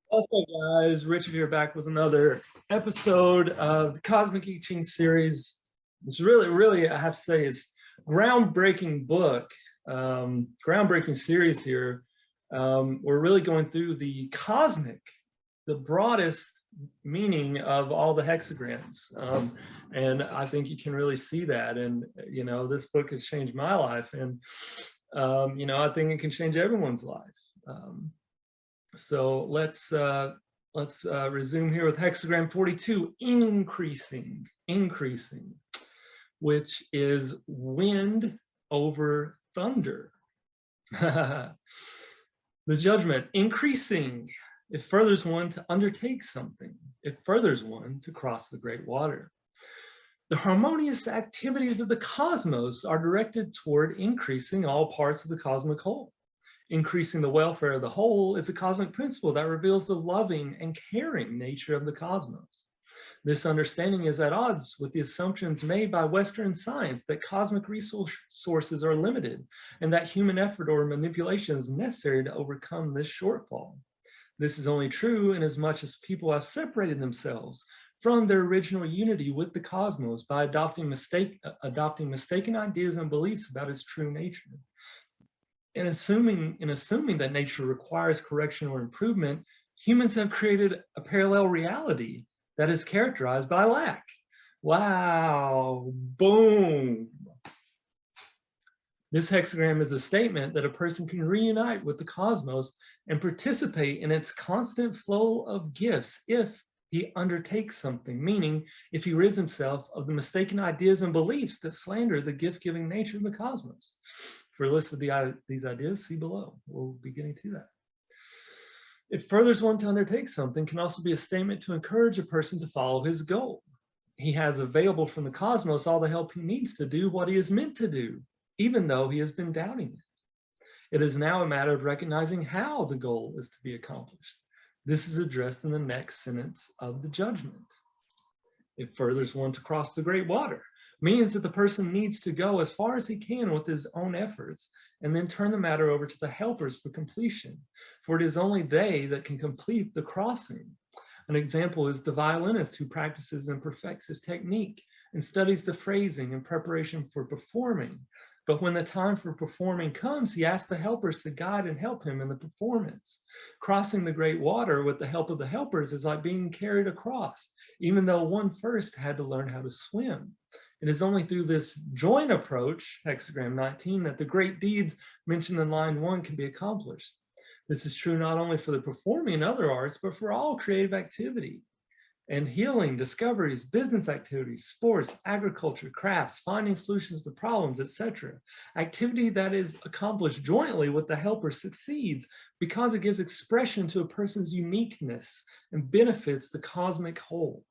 What's up, guys? Richard here, back with another episode of the Cosmic I Ching series. It's really, I have to say, it's groundbreaking book, groundbreaking series here. We're really going through the cosmic, the broadest meaning of all the hexagrams, and I think you can really see that. And this book has changed my life, and I think it can change everyone's life. So let's resume here with hexagram 42, increasing, which is wind over thunder. The judgment, increasing. It furthers one to undertake something. It furthers one to cross the great water. The harmonious activities of the cosmos are directed toward increasing all parts of the cosmic whole. Increasing the welfare of the whole is a cosmic principle that reveals the loving and caring nature of the cosmos. This understanding is at odds with the assumptions made by Western science that cosmic resources are limited and that human effort or manipulation is necessary to overcome this shortfall. This is only true inasmuch as people have separated themselves from their original unity with the cosmos by adopting mistaken ideas and beliefs about its true nature. In assuming that nature requires correction or improvement, humans have created a parallel reality that is characterized by lack. Wow, boom. This hexagram is a statement that a person can reunite with the cosmos and participate in its constant flow of gifts if he undertakes something, meaning if he rids himself of the mistaken ideas and beliefs that slander the gift-giving nature of the cosmos. For a list of these ideas, see below. We'll be getting to that. It furthers one to undertake something can also be a statement to encourage a person to follow his goal. He has available from the cosmos all the help he needs to do what he is meant to do, even though he has been doubting it. It is now a matter of recognizing how the goal is to be accomplished. This is addressed in the next sentence of the judgment. It furthers one to cross the great water, means that the person needs to go as far as he can with his own efforts and then turn the matter over to the helpers for completion, for it is only they that can complete the crossing. An example is the violinist who practices and perfects his technique and studies the phrasing in preparation for performing. But when the time for performing comes, he asks the helpers to guide and help him in the performance. Crossing the great water with the help of the helpers is like being carried across, even though one first had to learn how to swim. It is only through this joint approach, hexagram 19, that the great deeds mentioned in line 1 can be accomplished. This is true not only for the performing and other arts, but for all creative activity. And healing, discoveries, business activities, sports, agriculture, crafts, finding solutions to problems, etc. Activity that is accomplished jointly with the helper succeeds because it gives expression to a person's uniqueness and benefits the cosmic whole.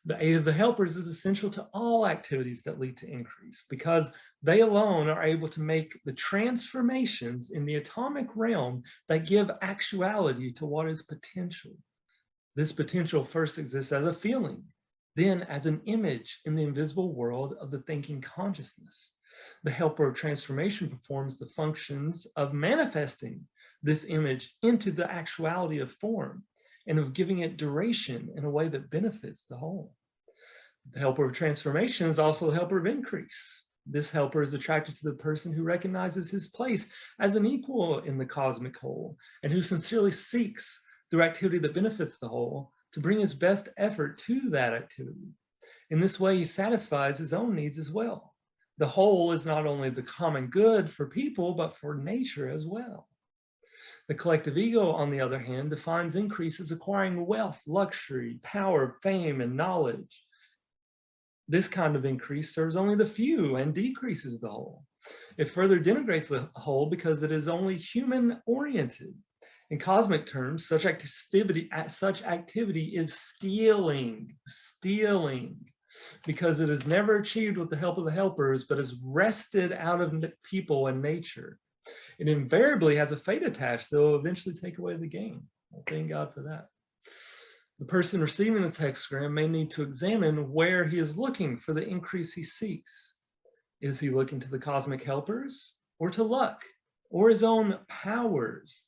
The aid of the helpers is essential to all activities that lead to increase because they alone are able to make the transformations in the atomic realm that give actuality to what is potential. This potential first exists as a feeling, then as an image in the invisible world of the thinking consciousness. The helper of transformation performs the functions of manifesting this image into the actuality of form and of giving it duration in a way that benefits the whole. The helper of transformation is also the helper of increase. This helper is attracted to the person who recognizes his place as an equal in the cosmic whole and who sincerely seeks through activity that benefits the whole to bring his best effort to that activity. In this way, he satisfies his own needs as well. The whole is not only the common good for people, but for nature as well. The collective ego, on the other hand, defines increase as acquiring wealth, luxury, power, fame, and knowledge. This kind of increase serves only the few and decreases the whole. It further denigrates the whole because it is only human-oriented. In cosmic terms, such activity is stealing, because it is never achieved with the help of the helpers, but is wrested out of people and nature. It invariably has a fate attached that will eventually take away the gain. Well, thank God for that. The person receiving this hexagram may need to examine where he is looking for the increase he seeks. Is he looking to the cosmic helpers or to luck or his own powers?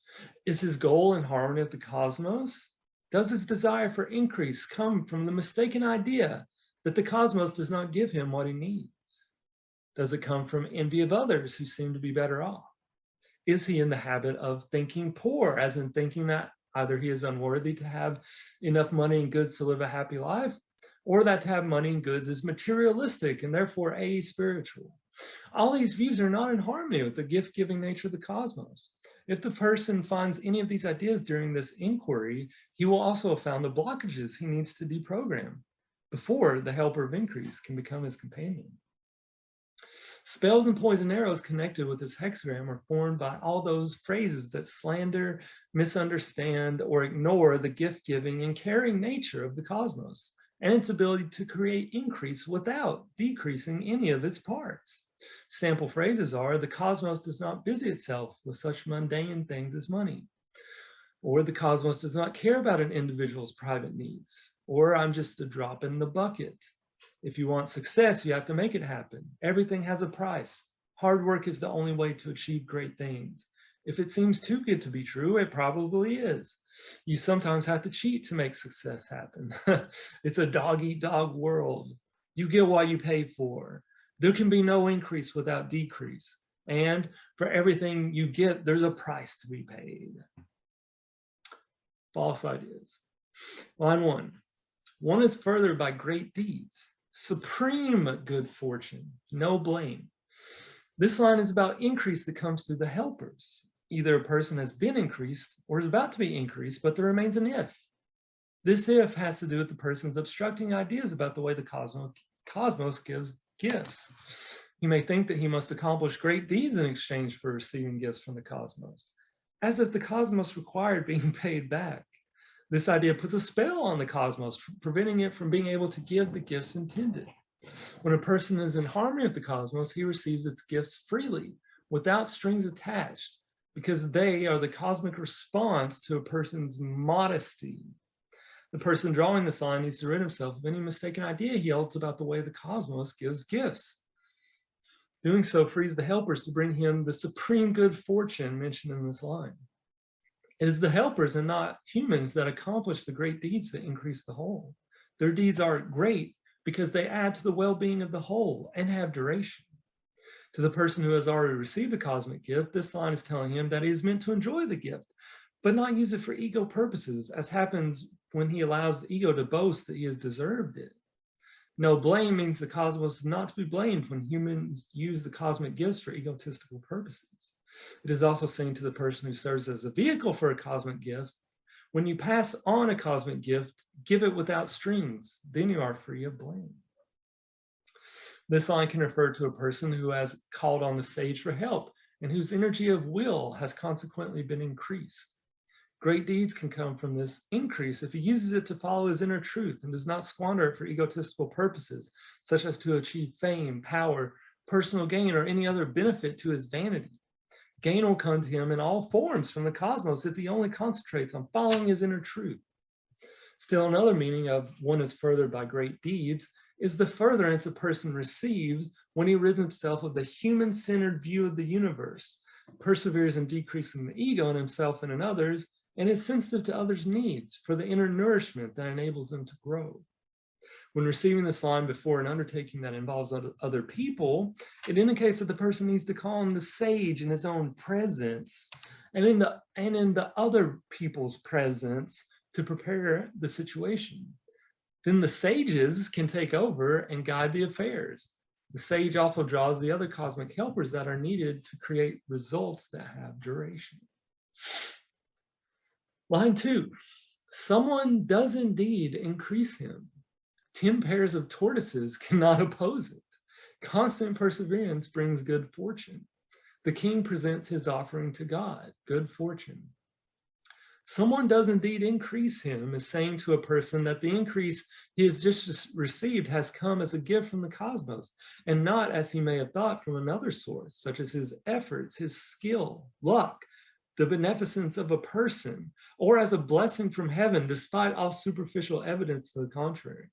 Is his goal in harmony with the cosmos? Does his desire for increase come from the mistaken idea that the cosmos does not give him what he needs? Does it come from envy of others who seem to be better off? Is he in the habit of thinking poor, as in thinking that either he is unworthy to have enough money and goods to live a happy life, or that to have money and goods is materialistic and therefore aspiritual? All these views are not in harmony with the gift-giving nature of the cosmos. If the person finds any of these ideas during this inquiry, he will also have found the blockages he needs to deprogram before the helper of increase can become his companion. Spells and poison arrows connected with this hexagram are formed by all those phrases that slander, misunderstand, or ignore the gift-giving and caring nature of the cosmos and its ability to create increase without decreasing any of its parts. Sample phrases are, the cosmos does not busy itself with such mundane things as money, or the cosmos does not care about an individual's private needs, or I'm just a drop in the bucket. If you want success, you have to make it happen. Everything has a price. Hard work is the only way to achieve great things. If it seems too good to be true, it probably is. You sometimes have to cheat to make success happen. It's a dog-eat-dog world. You get what you pay for. There can be no increase without decrease. And for everything you get, there's a price to be paid. False ideas. Line 1. One is furthered by great deeds. Supreme good fortune, no blame. This line is about increase that comes through the helpers. Either a person has been increased or is about to be increased, but there remains an if. This if has to do with the person's obstructing ideas about the way the cosmos gives gifts. He may think that he must accomplish great deeds in exchange for receiving gifts from the cosmos, as if the cosmos required being paid back. This idea puts a spell on the cosmos, preventing it from being able to give the gifts intended. When a person is in harmony with the cosmos, he receives its gifts freely, without strings attached, because they are the cosmic response to a person's modesty. The person drawing this line needs to rid himself of any mistaken idea he holds about the way the cosmos gives gifts. Doing so frees the helpers to bring him the supreme good fortune mentioned in this line. It is the helpers and not humans that accomplish the great deeds that increase the whole. Their deeds are great because they add to the well-being of the whole and have duration. To the person who has already received a cosmic gift, this line is telling him that he is meant to enjoy the gift, but not use it for ego purposes, as happens when he allows the ego to boast that he has deserved it. No blame means the cosmos is not to be blamed when humans use the cosmic gifts for egotistical purposes. It is also saying to the person who serves as a vehicle for a cosmic gift, when you pass on a cosmic gift, give it without strings, then you are free of blame. This line can refer to a person who has called on the sage for help and whose energy of will has consequently been increased. Great deeds can come from this increase if he uses it to follow his inner truth and does not squander it for egotistical purposes, such as to achieve fame, power, personal gain, or any other benefit to his vanity. Gain will come to him in all forms from the cosmos if he only concentrates on following his inner truth. Still, another meaning of one is furthered by great deeds is the furtherance a person receives when he rids himself of the human-centered view of the universe, perseveres in decreasing the ego in himself and in others, and is sensitive to others' needs for the inner nourishment that enables them to grow. When receiving this line before an undertaking that involves other people, it indicates that the person needs to call on the sage in his own presence and in the other people's presence to prepare the situation. Then the sages can take over and guide the affairs. The sage also draws the other cosmic helpers that are needed to create results that have duration. Line 2, someone does indeed increase him. 10 pairs of tortoises cannot oppose it. Constant perseverance brings good fortune. The king presents his offering to God, good fortune. Someone does indeed increase him is saying to a person that the increase he has just received has come as a gift from the cosmos, and not as he may have thought from another source, such as his efforts, his skill, luck, the beneficence of a person, or as a blessing from heaven, despite all superficial evidence to the contrary.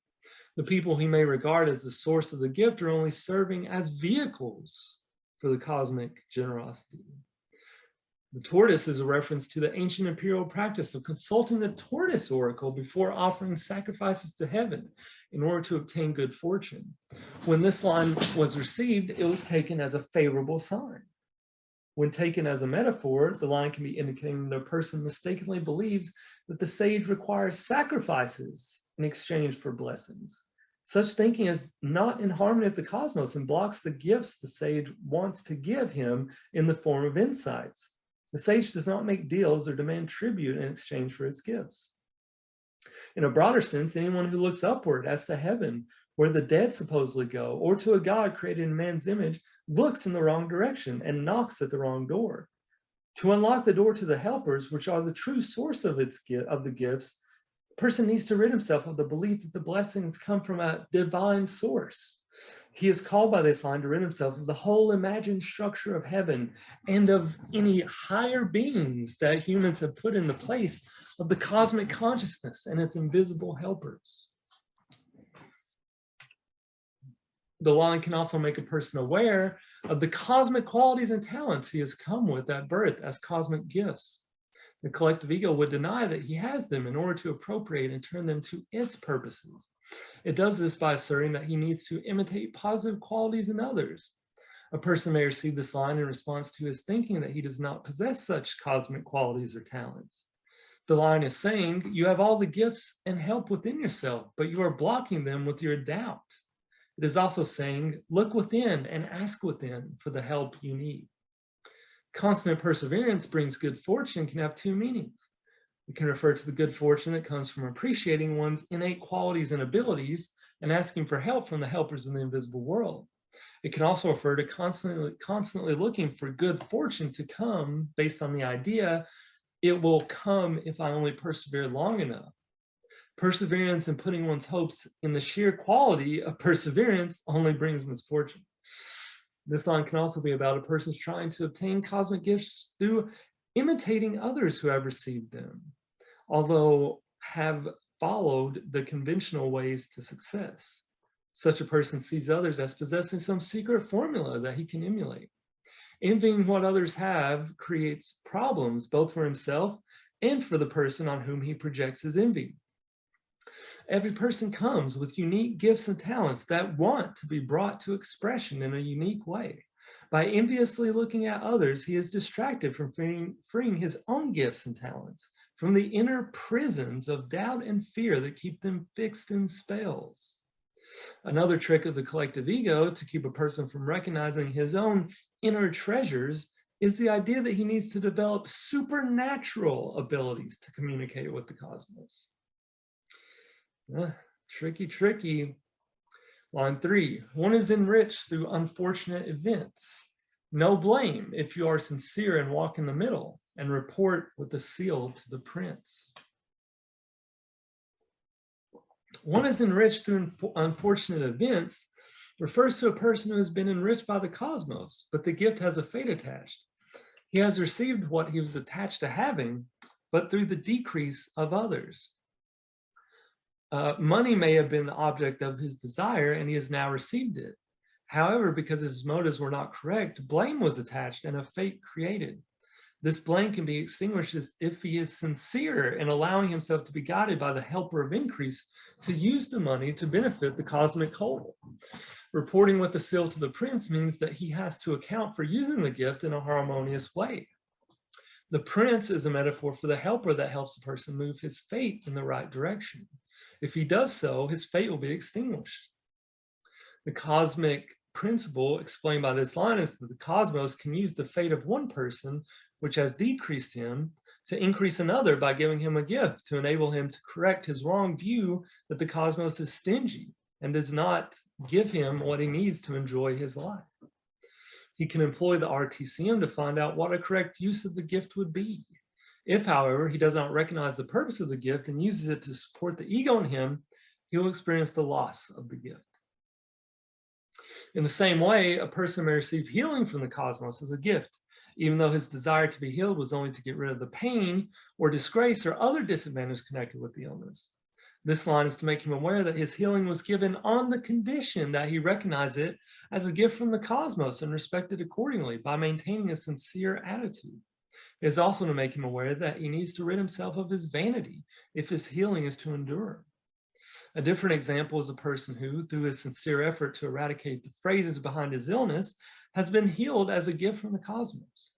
The people he may regard as the source of the gift are only serving as vehicles for the cosmic generosity. The tortoise is a reference to the ancient imperial practice of consulting the tortoise oracle before offering sacrifices to heaven in order to obtain good fortune. When this line was received, it was taken as a favorable sign. When taken as a metaphor, the line can be indicating that a person mistakenly believes that the sage requires sacrifices in exchange for blessings. Such thinking is not in harmony with the cosmos and blocks the gifts the sage wants to give him in the form of insights. The sage does not make deals or demand tribute in exchange for its gifts. In a broader sense, anyone who looks upward as to heaven, where the dead supposedly go, or to a God created in man's image, looks in the wrong direction and knocks at the wrong door. To unlock the door to the helpers, which are the true source of the gifts, a person needs to rid himself of the belief that the blessings come from a divine source. He is called by this line to rid himself of the whole imagined structure of heaven and of any higher beings that humans have put in the place of the cosmic consciousness and its invisible helpers. The line can also make a person aware of the cosmic qualities and talents he has come with at birth as cosmic gifts. The collective ego would deny that he has them in order to appropriate and turn them to its purposes. It does this by asserting that he needs to imitate positive qualities in others. A person may receive this line in response to his thinking that he does not possess such cosmic qualities or talents. The line is saying, you have all the gifts and help within yourself, but you are blocking them with your doubt. It is also saying, look within and ask within for the help you need. Constant perseverance brings good fortune can have two meanings. It can refer to the good fortune that comes from appreciating one's innate qualities and abilities and asking for help from the helpers in the invisible world. It can also refer to constantly looking for good fortune to come based on the idea it will come if I only persevere long enough. Perseverance and putting one's hopes in the sheer quality of perseverance only brings misfortune. This line can also be about a person's trying to obtain cosmic gifts through imitating others who have received them, although have followed the conventional ways to success. Such a person sees others as possessing some secret formula that he can emulate. Envying what others have creates problems both for himself and for the person on whom he projects his envy. Every person comes with unique gifts and talents that want to be brought to expression in a unique way. By enviously looking at others, he is distracted from freeing his own gifts and talents from the inner prisons of doubt and fear that keep them fixed in spells. Another trick of the collective ego to keep a person from recognizing his own inner treasures is the idea that he needs to develop supernatural abilities to communicate with the cosmos. Tricky. Line 3, one is enriched through unfortunate events. No blame if you are sincere and walk in the middle and report with the seal to the prince. One is enriched through unfortunate events refers to a person who has been enriched by the cosmos, but the gift has a fate attached. He has received what he was attached to having, but through the decrease of others. Money may have been the object of his desire, and he has now received it. However, because his motives were not correct, blame was attached and a fate created. This blame can be extinguished if he is sincere in allowing himself to be guided by the helper of increase to use the money to benefit the cosmic whole. Reporting with the seal to the prince means that he has to account for using the gift in a harmonious way. The prince is a metaphor for the helper that helps the person move his fate in the right direction. If he does so, his fate will be extinguished. The cosmic principle explained by this line is that the cosmos can use the fate of one person, which has decreased him, to increase another by giving him a gift to enable him to correct his wrong view that the cosmos is stingy and does not give him what he needs to enjoy his life. He can employ the RTCM to find out what a correct use of the gift would be. If, however, he does not recognize the purpose of the gift and uses it to support the ego in him, he will experience the loss of the gift. In the same way, a person may receive healing from the cosmos as a gift, even though his desire to be healed was only to get rid of the pain or disgrace or other disadvantage connected with the illness. This line is to make him aware that his healing was given on the condition that he recognize it as a gift from the cosmos and respect it accordingly by maintaining a sincere attitude. It is also to make him aware that he needs to rid himself of his vanity if his healing is to endure. A different example is a person who, through his sincere effort to eradicate the phrases behind his illness, has been healed as a gift from the cosmos.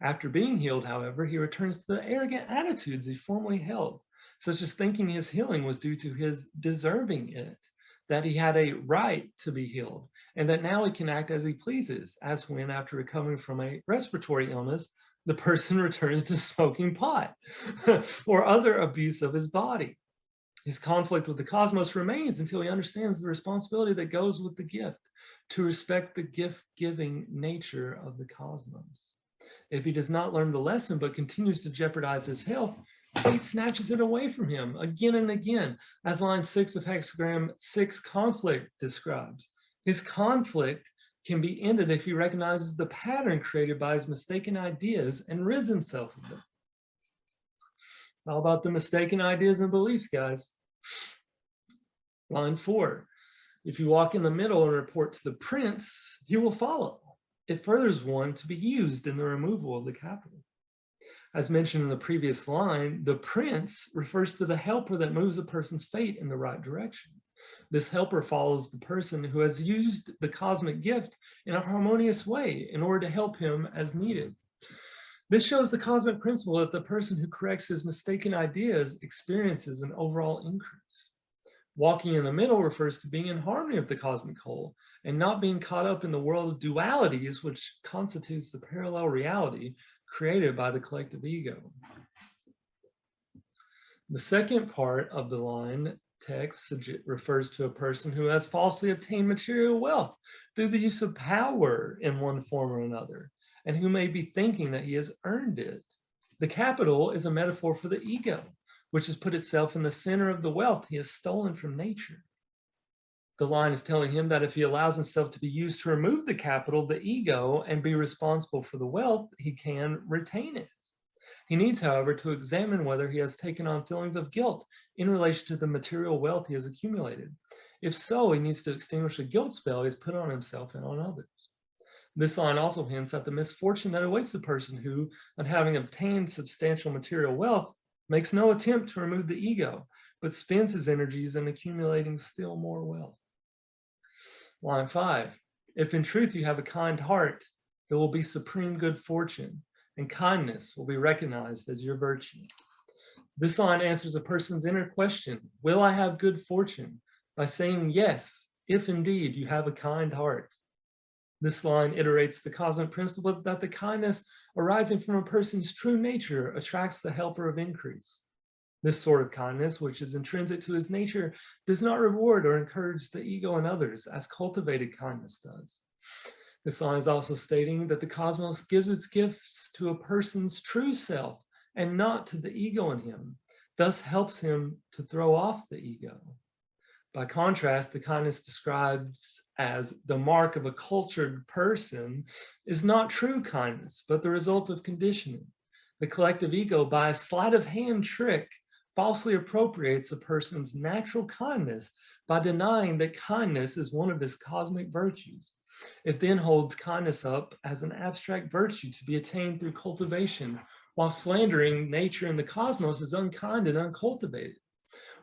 After being healed, however, he returns to the arrogant attitudes he formerly held, such as thinking his healing was due to his deserving it, that he had a right to be healed, and that now he can act as he pleases, as when, after recovering from a respiratory illness, the person returns to smoking pot or other abuse of his body. His conflict with the cosmos remains until he understands the responsibility that goes with the gift, to respect the gift-giving nature of the cosmos. If he does not learn the lesson but continues to jeopardize his health, fate snatches it away from him again and again, as line 6 of Hexagram 6 conflict describes. His conflict can be ended if he recognizes the pattern created by his mistaken ideas and rids himself of them. All about the mistaken ideas and beliefs, guys. Line 4. If you walk in the middle and report to the prince, he will follow. It furthers one to be used in the removal of the capital. As mentioned in the previous line, the prince refers to the helper that moves a person's fate in the right direction. This helper follows the person who has used the cosmic gift in a harmonious way in order to help him as needed. This shows the cosmic principle that the person who corrects his mistaken ideas experiences an overall increase. Walking in the middle refers to being in harmony with the cosmic whole and not being caught up in the world of dualities, which constitutes the parallel reality created by the collective ego. The second part of the line text refers to a person who has falsely obtained material wealth through the use of power in one form or another, and who may be thinking that he has earned it. The capital is a metaphor for the ego, which has put itself in the center of the wealth he has stolen from nature. The line is telling him that if he allows himself to be used to remove the capital, the ego, and be responsible for the wealth, he can retain it. He needs, however, to examine whether he has taken on feelings of guilt in relation to the material wealth he has accumulated. If so, he needs to extinguish the guilt spell he has put on himself and on others. This line also hints at the misfortune that awaits the person who, on having obtained substantial material wealth, makes no attempt to remove the ego, but spends his energies in accumulating still more wealth. Line 5. If in truth you have a kind heart, there will be supreme good fortune, and kindness will be recognized as your virtue. This line answers a person's inner question, will I have good fortune, by saying yes, if indeed you have a kind heart. This line iterates the cosmic principle that the kindness arising from a person's true nature attracts the helper of increase. This sort of kindness, which is intrinsic to his nature, does not reward or encourage the ego in others as cultivated kindness does. This line is also stating that the cosmos gives its gifts to a person's true self and not to the ego in him, thus helps him to throw off the ego. By contrast, the kindness described as the mark of a cultured person is not true kindness, but the result of conditioning. The collective ego, by a sleight of hand trick, falsely appropriates a person's natural kindness by denying that kindness is one of his cosmic virtues. It then holds kindness up as an abstract virtue to be attained through cultivation, while slandering nature and the cosmos as unkind and uncultivated.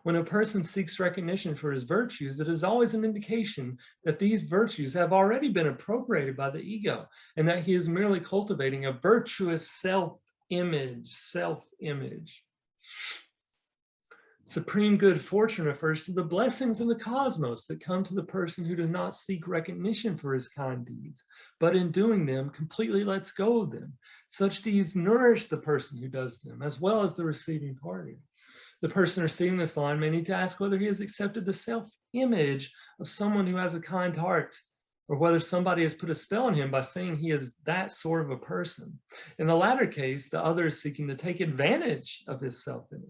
When a person seeks recognition for his virtues, it is always an indication that these virtues have already been appropriated by the ego, and that he is merely cultivating a virtuous self-image. Supreme good fortune refers to the blessings of the cosmos that come to the person who does not seek recognition for his kind deeds, but in doing them, completely lets go of them. Such deeds nourish the person who does them, as well as the receiving party. The person receiving this line may need to ask whether he has accepted the self-image of someone who has a kind heart, or whether somebody has put a spell on him by saying he is that sort of a person. In the latter case, the other is seeking to take advantage of his self-image.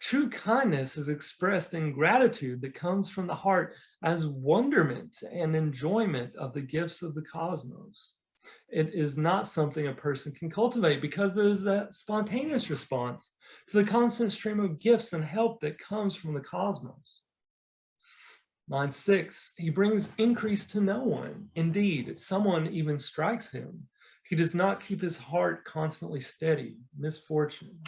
True kindness is expressed in gratitude that comes from the heart as wonderment and enjoyment of the gifts of the cosmos. It is not something a person can cultivate because there is that spontaneous response to the constant stream of gifts and help that comes from the cosmos. Line 6, he brings increase to no one. Indeed, someone even strikes him. He does not keep his heart constantly steady, misfortune.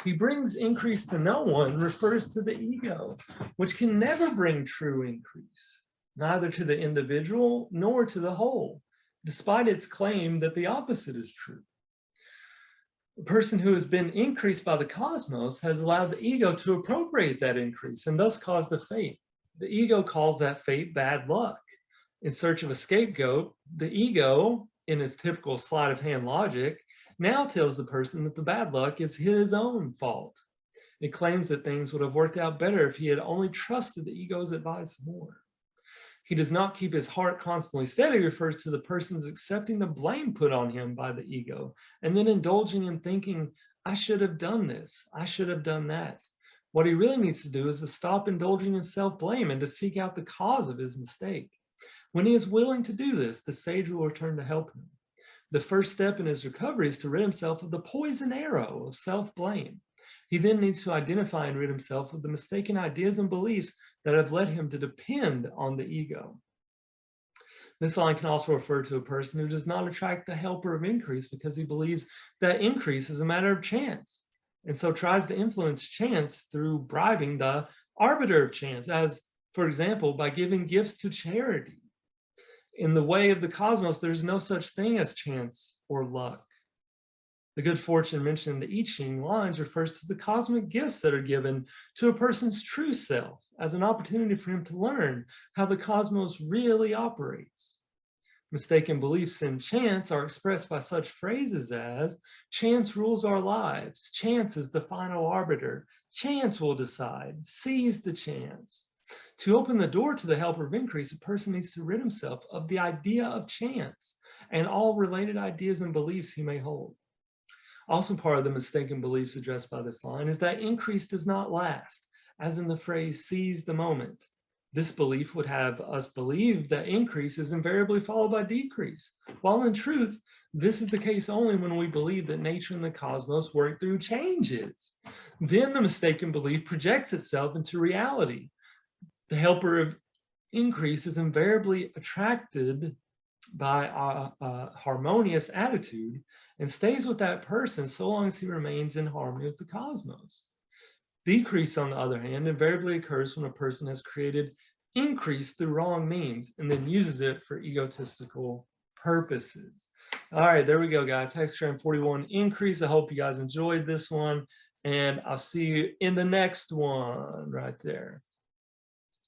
He brings increase to no one refers to the ego, which can never bring true increase, neither to the individual nor to the whole, despite its claim that the opposite is true. The person who has been increased by the cosmos has allowed the ego to appropriate that increase and thus caused a fate. The ego calls that fate bad luck. In search of a scapegoat, the ego, in its typical sleight of hand logic, now tells the person that the bad luck is his own fault. It claims that things would have worked out better if he had only trusted the ego's advice more. He does not keep his heart constantly steady refers to the person's accepting the blame put on him by the ego and then indulging in thinking, I should have done this, I should have done that. What he really needs to do is to stop indulging in self-blame and to seek out the cause of his mistake. When he is willing to do this, the sage will return to help him. The first step in his recovery is to rid himself of the poison arrow of self-blame. He then needs to identify and rid himself of the mistaken ideas and beliefs that have led him to depend on the ego. This line can also refer to a person who does not attract the helper of increase because he believes that increase is a matter of chance, and so tries to influence chance through bribing the arbiter of chance, as, for example, by giving gifts to charity. In the way of the cosmos, there's no such thing as chance or luck. The good fortune mentioned in the I Ching lines refers to the cosmic gifts that are given to a person's true self as an opportunity for him to learn how the cosmos really operates. Mistaken beliefs in chance are expressed by such phrases as, chance rules our lives, chance is the final arbiter, chance will decide, seize the chance. To open the door to the helper of increase, a person needs to rid himself of the idea of chance and all related ideas and beliefs he may hold. Also part of the mistaken beliefs addressed by this line is that increase does not last, as in the phrase, seize the moment. This belief would have us believe that increase is invariably followed by decrease, while in truth, this is the case only when we believe that nature and the cosmos work through changes. Then the mistaken belief projects itself into reality. The helper of increase is invariably attracted by a harmonious attitude and stays with that person so long as he remains in harmony with the cosmos. Decrease, on the other hand, invariably occurs when a person has created increase through wrong means and then uses it for egotistical purposes. All right, there we go, guys. Hexagram 41, increase. I hope you guys enjoyed this one, and I'll see you in the next one right there.